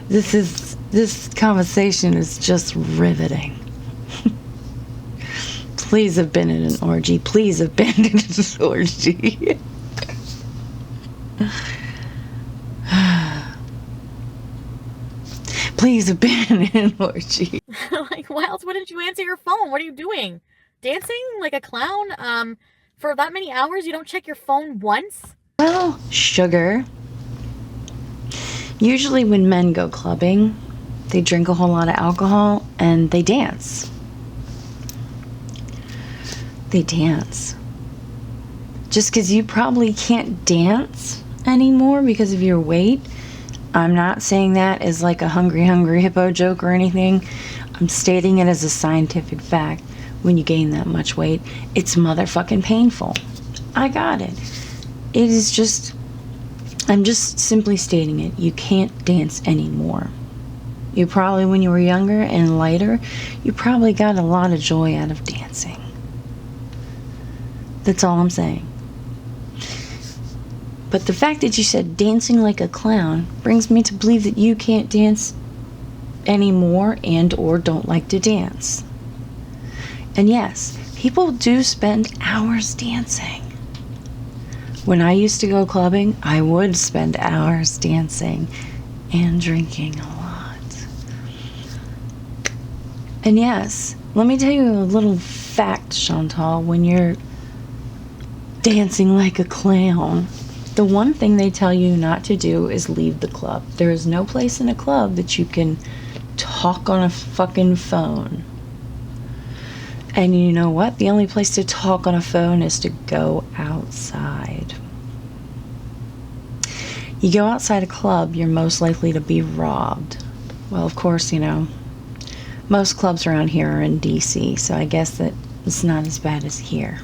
This conversation is just riveting. Please have been in an orgy. Please have been in an orgy. Please have been in an orgy.
Like, why else wouldn't you answer your phone? What are you doing? Dancing like a clown? For that many hours you don't check your phone once?
Well, sugar. Usually when men go clubbing, they drink a whole lot of alcohol and they dance. They dance. Just because you probably can't dance anymore because of your weight. I'm not saying that as like a hungry hippo joke or anything. I'm stating it as a scientific fact. When you gain that much weight, it's motherfucking painful. I got it. It is just, I'm just simply stating it. You can't dance anymore. You probably, when you were younger and lighter, you probably got a lot of joy out of dancing. That's all I'm saying. But the fact that you said dancing like a clown brings me to believe that you can't dance anymore and or don't like to dance. And yes, people do spend hours dancing. When I used to go clubbing, I would spend hours dancing and drinking a lot. And yes, let me tell you a little fact, Chantal. When you're dancing like a clown, the one thing they tell you not to do is leave the club. There is no place in a club that you can talk on a fucking phone. And you know what? The only place to talk on a phone is to go outside. You go outside a club, you're most likely to be robbed. Well, of course, you know, most clubs around here are in DC, so I guess that it's not as bad as here.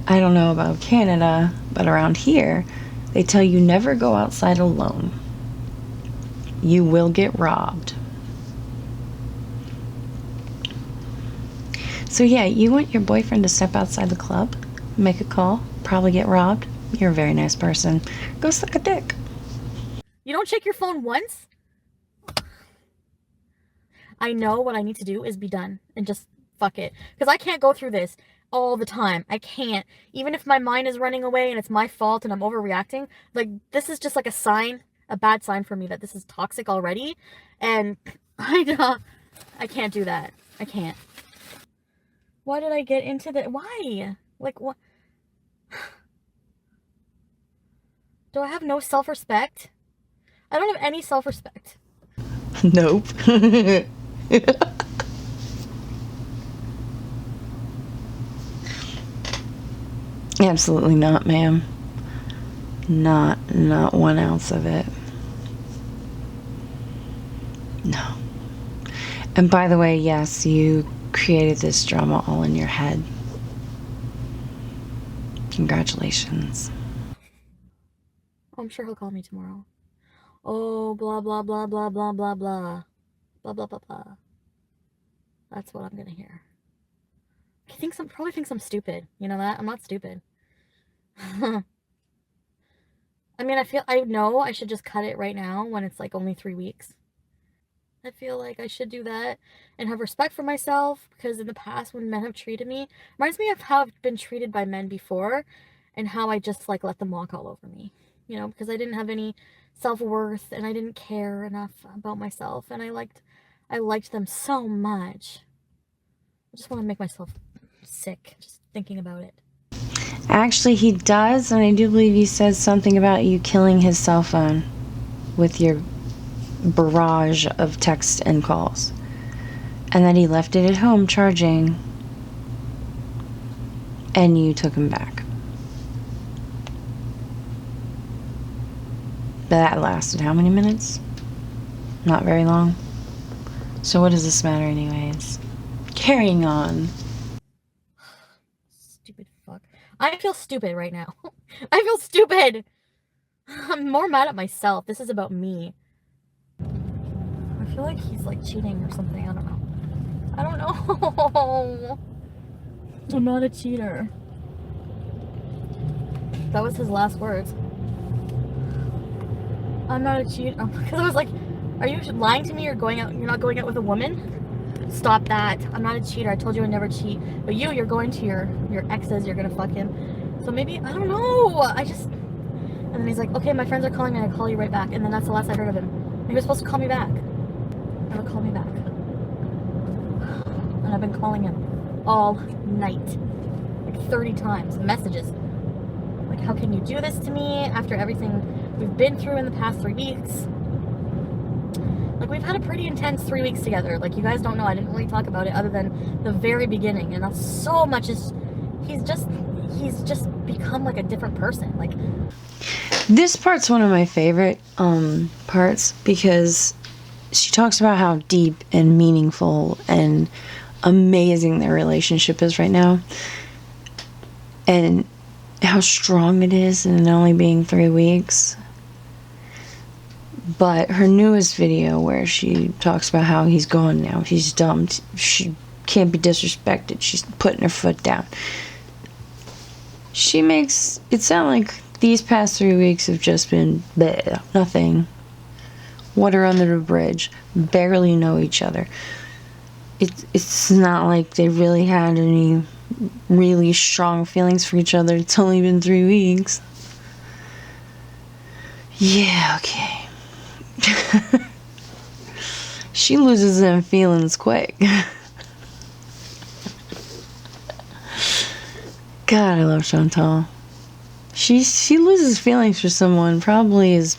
I don't know about Canada, but around here, they tell you never go outside alone. you will get robbed. So yeah, you want your boyfriend to step outside the club, make a call, probably get robbed. You're a very nice person. Go suck a dick.
You don't check your phone once? I know what I need to do is be done and just fuck it. Because I can't go through this all the time. I can't. Even if my mind is running away and it's my fault and I'm overreacting, like, this is just like a sign, a bad sign for me that this is toxic already. And I can't do that. I can't. Why did I get into that? Why? Like, what? Do I have no self-respect? I don't have any self-respect.
Nope. Absolutely not, ma'am. Not 1 ounce of it. No. And by the way, yes, you created this drama all in your head. Congratulations.
I'm sure he'll call me tomorrow. Oh, blah, blah, blah, blah, blah, blah, blah. Blah, blah, blah, blah. That's what I'm gonna hear. He probably thinks I'm stupid. You know that? I'm not stupid. I mean, I know I should just cut it right now when it's like only 3 weeks. I feel like I should do that and have respect for myself, because in the past when men have treated me, reminds me of how I've been treated by men before and how I just like let them walk all over me, you know, because I didn't have any self-worth and I didn't care enough about myself, and I liked them so much. I just want to make myself sick just thinking about it.
Actually, he does, and I do believe he says something about you killing his cell phone with your barrage of texts and calls, and that he left it at home charging, and you took him back. But that lasted how many minutes? Not very long. So what does this matter anyways? Carrying on.
Stupid fuck. I feel stupid right now. I feel stupid. I'm more mad at myself. This is about me. I feel like he's like cheating or something. I don't know. I don't know. I'm not a cheater. That was his last words. I'm not a cheater. Because I was like, are you lying to me? You're not going out with a woman? Stop that. I'm not a cheater. I told you I never cheat. But you're going to your exes. You're going to fuck him. So maybe, I don't know. And then he's like, okay, my friends are calling me. I'll call you right back. And then that's the last I heard of him. He was supposed to call me back. Never call me back. And I've been calling him all night. Like 30 times. Messages. Like, how can you do this to me after everything we've been through in the past 3 weeks? Like, we've had a pretty intense 3 weeks together. Like, you guys don't know, I didn't really talk about it other than the very beginning. And that's so much is, he's just become like a different person. Like,
this part's one of my favorite parts, because she talks about how deep and meaningful and amazing their relationship is right now, and how strong it is, and only being 3 weeks. But her newest video where she talks about how he's gone now, he's dumped, she can't be disrespected, she's putting her foot down. She makes it sound like these past 3 weeks have just been bleh, nothing. Water under the bridge, barely know each other. It's not like they really had any really strong feelings for each other. It's only been 3 weeks. Yeah, okay. She loses them feelings quick. God, I love Chantal. She loses feelings for someone probably as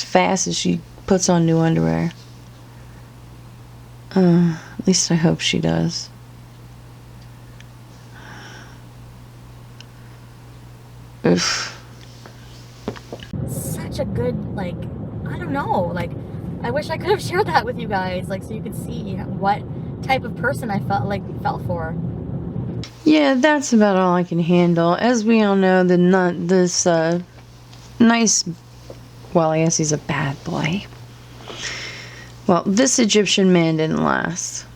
fast as she puts on new underwear. At least I hope she does. Oof.
such a good, like, I don't know, like, I wish I could have shared that with you guys, like, so you could see what type of person I felt for.
Yeah, that's about all I can handle. As we all know, nice, well, I guess he's a bad boy. Well, this Egyptian man didn't last.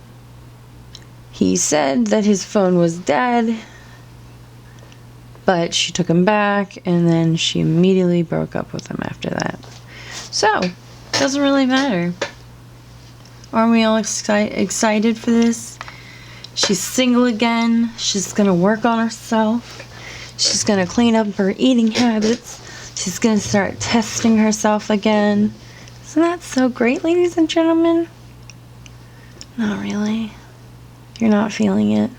He said that his phone was dead, but she took him back, and then she immediately broke up with him after that. So, doesn't really matter. Aren't we all excited for this? She's single again. She's gonna work on herself. She's gonna clean up her eating habits. She's gonna start testing herself again. Isn't that so great, ladies and gentlemen? Not really. You're not feeling it.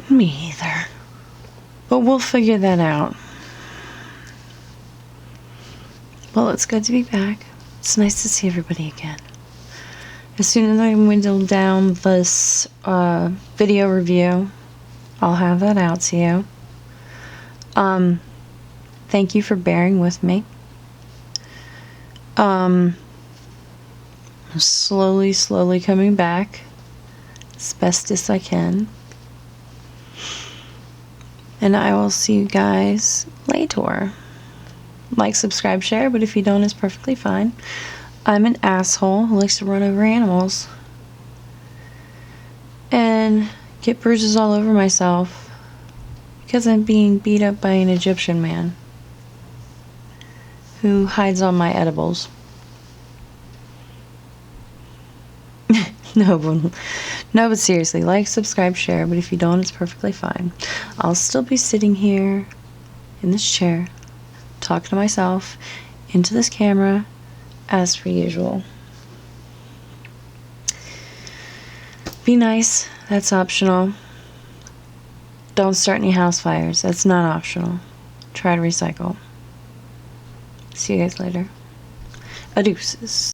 Me either. But we'll figure that out. Well, it's good to be back. It's nice to see everybody again. As soon as I dwindle down this video review, I'll have that out to you. Thank you for bearing with me. I'm slowly coming back as best as I can. And I will see you guys later. Like, subscribe, share, but if you don't, it's perfectly fine. I'm an asshole who likes to run over animals and get bruises all over myself because I'm being beat up by an Egyptian man who hides on my edibles. No, but seriously, like, subscribe, share, but if you don't, it's perfectly fine. I'll still be sitting here in this chair, talking to myself into this camera, as per usual. Be nice, that's optional. Don't start any house fires, that's not optional. Try to recycle. See you guys later. Adeuces.